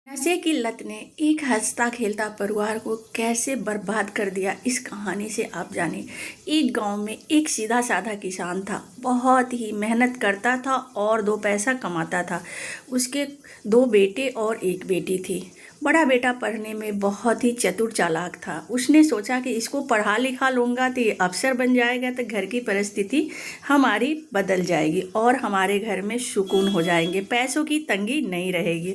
नशे की लत ने एक हंसता खेलता परिवार को कैसे बर्बाद कर दिया, इस कहानी से आप जाने। एक गांव में एक सीधा साधा किसान था। बहुत ही मेहनत करता था और दो पैसा कमाता था। उसके दो बेटे और एक बेटी थी। बड़ा बेटा पढ़ने में बहुत ही चतुर चालाक था। उसने सोचा कि इसको पढ़ा लिखा लूँगा तो ये अफसर बन जाएगा, तो घर की परिस्थिति हमारी बदल जाएगी और हमारे घर में सुकून हो जाएंगे, पैसों की तंगी नहीं रहेगी।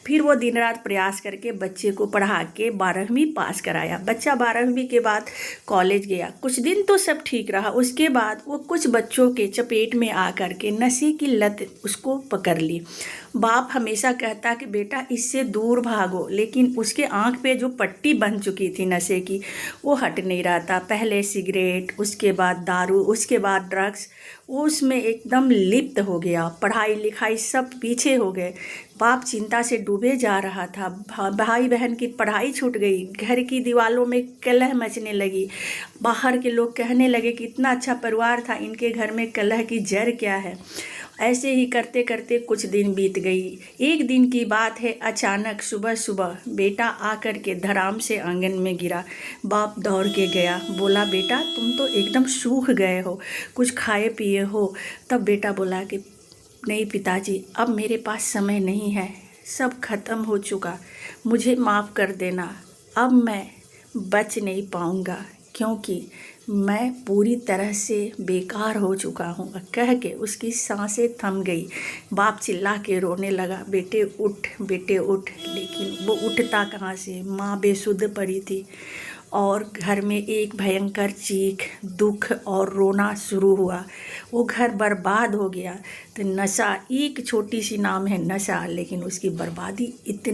फिर वो दिन रात प्रयास करके बच्चे को पढ़ा के 12वीं पास कराया। बच्चा 12वीं के बाद कॉलेज गया। कुछ दिन तो सब ठीक रहा। उसके बाद वो कुछ बच्चों के चपेट में आकर के नशे की लत उसको पकड़ ली। बाप हमेशा कहता कि बेटा इससे दूर भागो, लेकिन उसके आंख पे जो पट्टी बन चुकी थी नशे की, वो हट नहीं रहा था। पहले सिगरेट, उसके बाद दारू, उसके बाद ड्रग्स, वो उसमें एकदम लिप्त हो गया। पढ़ाई लिखाई सब पीछे हो गए। बाप चिंता से डूबे जा रहा था। भाई बहन की पढ़ाई छूट गई। घर की दीवारों में कलह मचने लगी। बाहर के लोग कहने लगे कि इतना अच्छा परिवार था, इनके घर में कलह की जड़ क्या है। ऐसे ही करते करते कुछ दिन बीत गई। एक दिन की बात है, अचानक सुबह सुबह बेटा आकर के धड़ाम से आंगन में गिरा। बाप दौड़ के गया, बोला बेटा तुम तो एकदम सूख गए हो, कुछ खाए पिए हो। तब बेटा बोला कि नहीं पिताजी, अब मेरे पास समय नहीं है, सब खत्म हो चुका, मुझे माफ़ कर देना। अब मैं बच नहीं पाऊँगा क्योंकि मैं पूरी तरह से बेकार हो चुका हूँ। कह के उसकी सांसें थम गई। बाप चिल्ला के रोने लगा, बेटे उठ, बेटे उठ। लेकिन वो उठता कहाँ से, माँ बेसुध पड़ी थी और घर में एक भयंकर चीख, दुख और रोना शुरू हुआ। वो घर बर्बाद हो गया। तो नशा, एक छोटी सी नाम है नशा, लेकिन उसकी बर्बादी इतनी